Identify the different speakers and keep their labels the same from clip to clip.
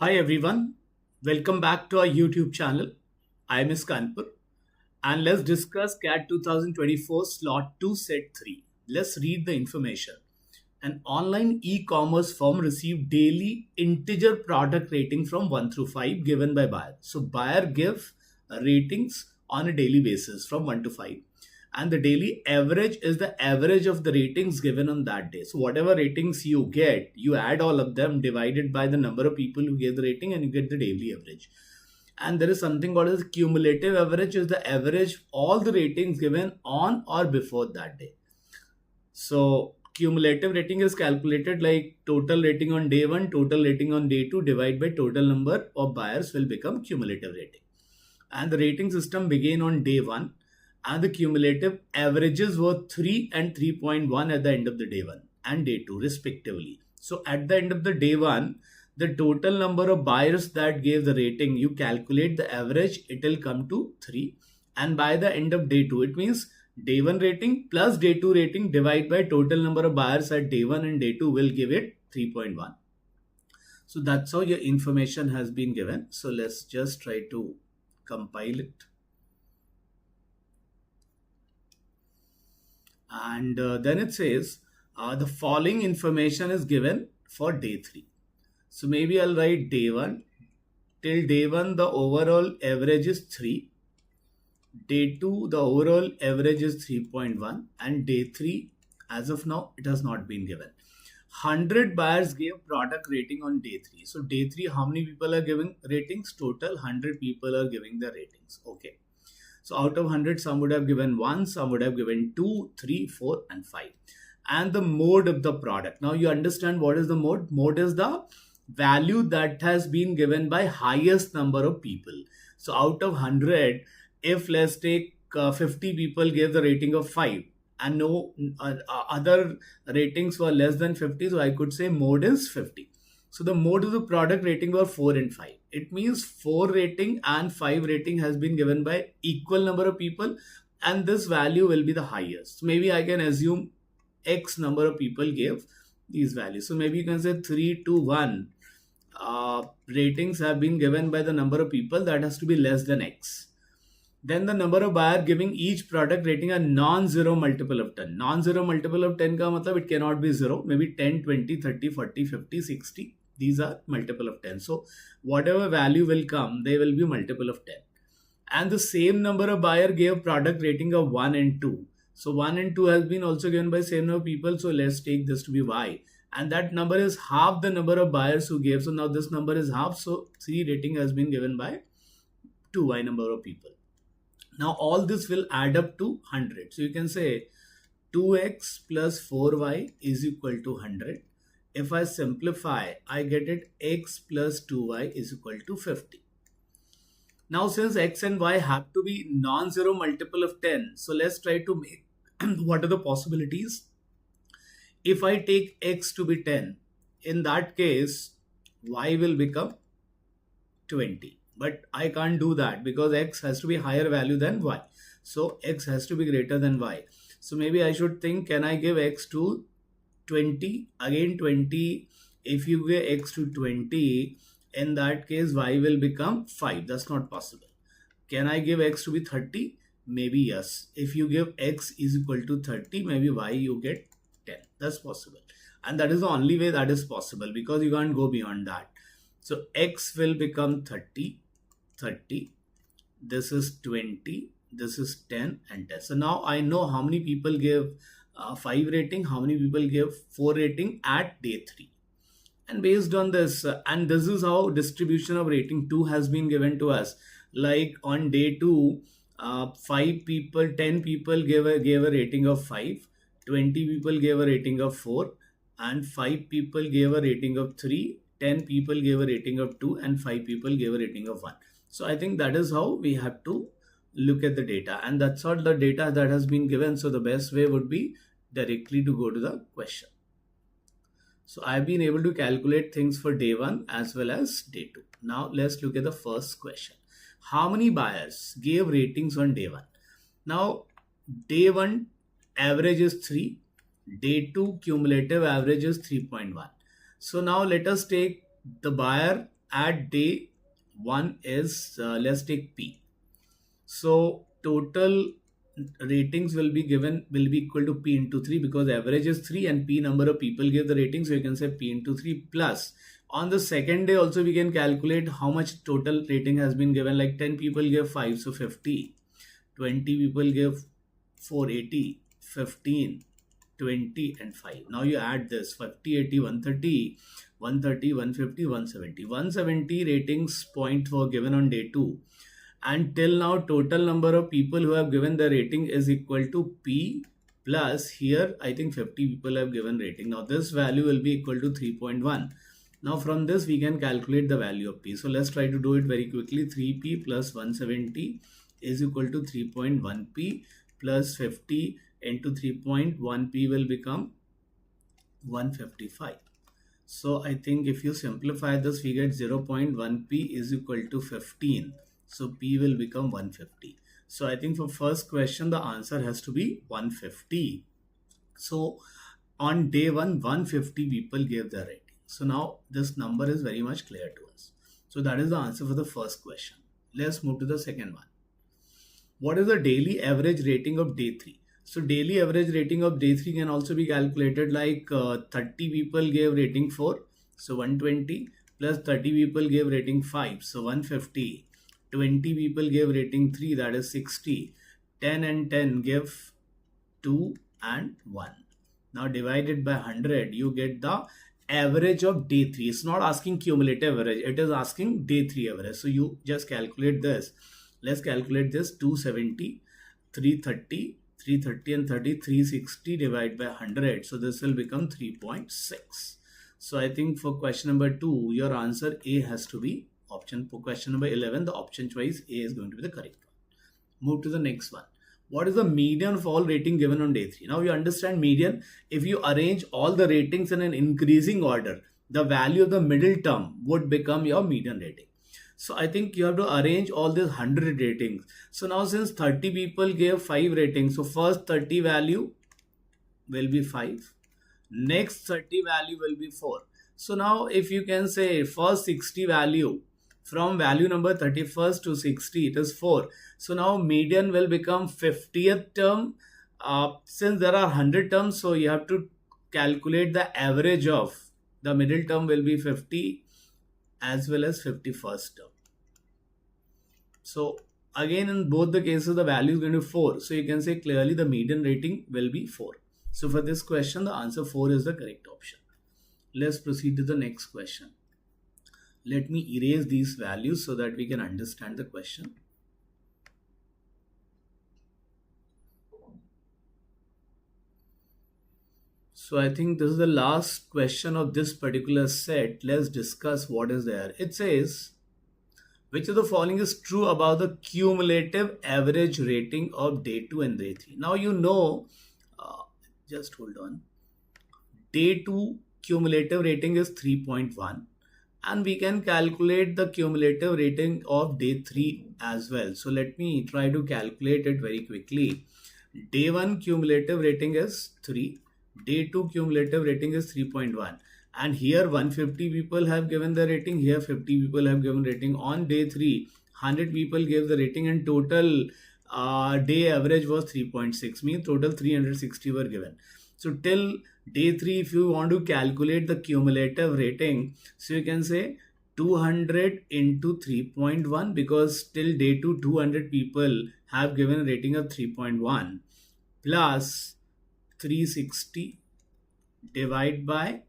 Speaker 1: Hi everyone, welcome back to our YouTube channel. I'm Ims Kanpur and let's discuss CAT 2024 Slot 2 Set 3. Let's read the information. An online e-commerce firm received daily integer product rating from 1 through 5 given by buyer. So buyer give ratings on a daily basis from 1 to 5, and the daily average is the average of the ratings given on that day. So whatever ratings you get, you add all of them divided by the number of people who gave the rating and you get the daily average. And there is something called as cumulative average, is the average of all the ratings given on or before that day. So cumulative rating is calculated like total rating on day 1, total rating on day 2 divided by total number of buyers will become cumulative rating. And the rating system began on day 1, and the cumulative averages were 3 and 3.1 at the end of the day 1 and day 2 respectively. So at the end of the day 1, the total number of buyers that gave the rating, you calculate the average, it will come to 3. And by the end of day 2, it means day 1 rating plus day 2 rating divided by total number of buyers at day 1 and day 2 will give it 3.1. So that's how your information has been given. So let's just try to compile it. And then it says the following information is given for day 3. So maybe I'll write day 1. Till day 1, the overall average is 3. Day 2, the overall average is 3.1. And day 3, as of now, it has not been given. 100 buyers gave product rating on day 3. So day 3, how many people are giving ratings? Total 100 people are giving the ratings. Okay. So out of 100, some would have given 1, some would have given 2, 3, 4, and 5. And the mode of the product. Now you understand what is the mode? Mode is the value that has been given by highest number of people. So out of 100, if let's take 50 people gave the rating of 5 and no other ratings were less than 50, so I could say mode is 50. So the mode of the product rating were 4 and 5. It means 4 rating and 5 rating has been given by equal number of people, and this value will be the highest. So maybe I can assume X number of people gave these values. So maybe you can say 3 to 1 ratings have been given by the number of people that has to be less than X. Then the number of buyer giving each product rating a non-zero multiple of 10. Non-zero multiple of 10 ka matlab it cannot be 0. Maybe 10, 20, 30, 40, 50, 60. These are multiple of 10. So whatever value will come, they will be multiple of 10. And the same number of buyer gave product rating of 1 and 2. So 1 and 2 has been also given by same number of people. So let's take this to be Y. And that number is half the number of buyers who gave. So now this number is half. So 3 rating has been given by 2Y number of people. Now all this will add up to 100. So you can say 2x plus 4y is equal to 100. If I simplify, I get it x plus 2y is equal to 50. Now since x and y have to be non-zero multiple of 10, so let's try to make what are the possibilities? If I take x to be 10, in that case, y will become 20. But I can't do that because x has to be higher value than y. So x has to be greater than y. So maybe I should think, can I give x to 20? Again 20. If you give x to 20, in that case y will become 5. That's not possible. Can I give x to be 30? Maybe yes. If you give x is equal to 30, maybe y you get 10. That's possible. And that is the only way that is possible because you can't go beyond that. So x will become 30. This is 20, this is 10 and 10. So now I know how many people gave 5 rating, how many people gave 4 rating at day 3. And based on this, and this is how distribution of rating 2 has been given to us. Like on day 2, 5 people, 10 people gave a rating of 5, 20 people gave a rating of 4, and 5 people gave a rating of 3, 10 people gave a rating of 2, and 5 people gave a rating of 1. So I think that is how we have to look at the data, and that's all the data that has been given. So the best way would be directly to go to the question. So I've been able to calculate things for day 1 as well as day 2. Now let's look at the first question. How many buyers gave ratings on day 1? Now day 1 average is 3. Day 2 cumulative average is 3.1. So now let us take the buyer at day 1 is, let's take P. So total ratings will be equal to P into 3, because average is 3 and P number of people give the rating. So you can say P into 3 plus. On the second day also we can calculate how much total rating has been given. Like 10 people give 5, so 50. 20 people give 480, 15, 20 and 5. Now you add this 50, 80, 130, 130, 150, 170. 170 ratings points were given on day 2. And till now total number of people who have given the rating is equal to P plus, here I think 50 people have given rating. Now this value will be equal to 3.1. Now from this we can calculate the value of P. So let's try to do it very quickly. 3P plus 170 is equal to 3.1P plus 50 into 3.1P will become 155. So I think if you simplify this, we get 0.1P is equal to 15. So P will become 150. So I think for first question, the answer has to be 150. So on day 1, 150 people gave their rating. So now this number is very much clear to us. So that is the answer for the first question. Let's move to the second one. What is the daily average rating of day 3? So daily average rating of day 3 can also be calculated like 30 people gave rating 4. So 120 plus 30 people gave rating 5. So 150. 20 people gave rating 3, that is 60. 10 and 10 give 2 and 1. Now divided by 100, you get the average of day 3. It's not asking cumulative average, it is asking day 3 average. So you just calculate this. Let's calculate this. 270, 330, 330 and 30, 360 divided by 100. So this will become 3.6. So I think for question number 2, your answer A has to be option. For question number 11, the option choice A is going to be the correct one. Move to the next one. What is the median of all rating given on day 3? Now you understand median. If you arrange all the ratings in an increasing order, the value of the middle term would become your median rating. So I think you have to arrange all these 100 ratings. So now since 30 people gave 5 ratings, so first 30 value will be 5. Next 30 value will be 4. So now if you can say first 60 value, from value number 31st to 60, it is 4. So now median will become 50th term. Since there are 100 terms, so you have to calculate the average of the middle term will be 50 as well as 51st term. So again in both the cases the value is going to be 4. So you can say clearly the median rating will be 4. So for this question the answer 4 is the correct option. Let's proceed to the next question. Let me erase these values so that we can understand the question. So I think this is the last question of this particular set. Let's discuss what is there. It says, which of the following is true about the cumulative average rating of day 2 and day 3? Now you know, just hold on. Day 2 cumulative rating is 3.1. And we can calculate the cumulative rating of day 3 as well. So let me try to calculate it very quickly. Day 1 cumulative rating is 3. Day 2 cumulative rating is 3.1. And here 150 people have given the rating. Here 50 people have given rating. On day 3, 100 people gave the rating and total day average was 3.6. Means total 360 were given. So till day 3, if you want to calculate the cumulative rating, so you can say 200 into 3.1, because till day 2, 200 people have given a rating of 3.1 plus 360 divided by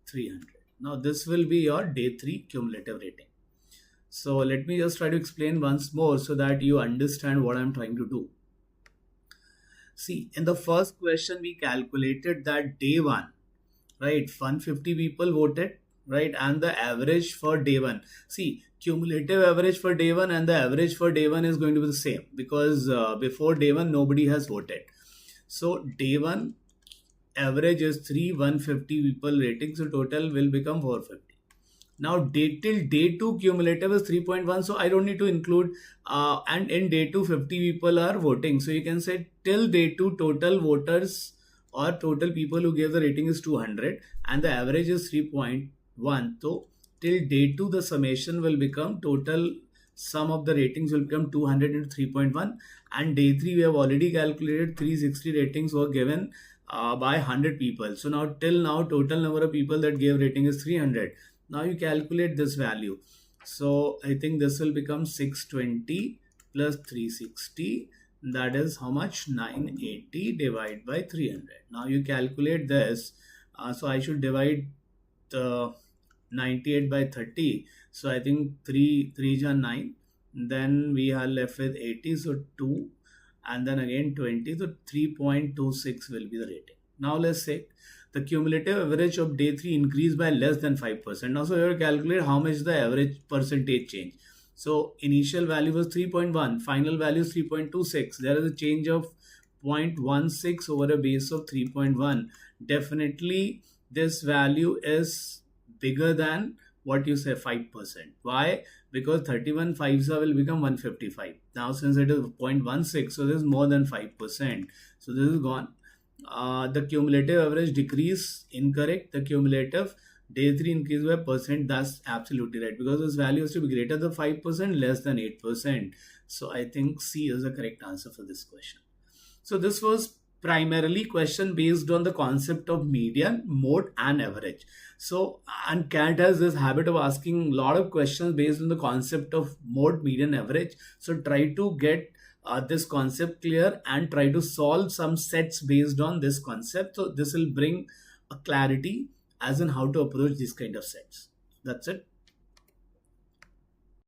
Speaker 1: 300. Now this will be your day 3 cumulative rating. So let me just try to explain once more so that you understand what I'm trying to do. See, in the first question, we calculated that day 1, right, 150 people voted, right, and the average for day 1. See, cumulative average for day 1 and the average for day 1 is going to be the same, because before day 1, nobody has voted. So day 1 average is 3, 150 people rating, so total will become 450. Now till day 2 cumulative is 3.1, so I don't need to include, and in day 2 50 people are voting. So you can say till day 2 total voters or total people who gave the rating is 200 and the average is 3.1. So till day 2 the summation will become total sum of the ratings will become 200 into 3.1, and day 3 we have already calculated 360 ratings were given by 100 people. So now till now total number of people that gave rating is 300. Now you calculate this value. So I think this will become 620 plus 360, that is how much, 980 divided by 300. Now you calculate this. So I should divide the 98 by 30. So I think 3 are 9. Then we are left with 80. So 2 and then again 20. So 3.26 will be the rating. Now let's say the cumulative average of day 3 increased by less than 5%. Now so you have to calculate how much the average percentage change. So initial value was 3.1, final value is 3.26. There is a change of 0.16 over a base of 3.1. Definitely this value is bigger than what you say 5%. Why? Because 31 5s will become 155. Now since it is 0.16, so this is more than 5%. So this is gone. The cumulative average decrease, incorrect. The cumulative day 3 increase by percent, that's absolutely right, because this value has to be greater than 5%, less than 8%. So I think C is the correct answer for this question. So this was primarily question based on the concept of median, mode and average. So, and CAT has this habit of asking a lot of questions based on the concept of mode, median, average. So try to get this concept clear and try to solve some sets based on this concept. So this will bring a clarity as in how to approach these kind of sets. That's it.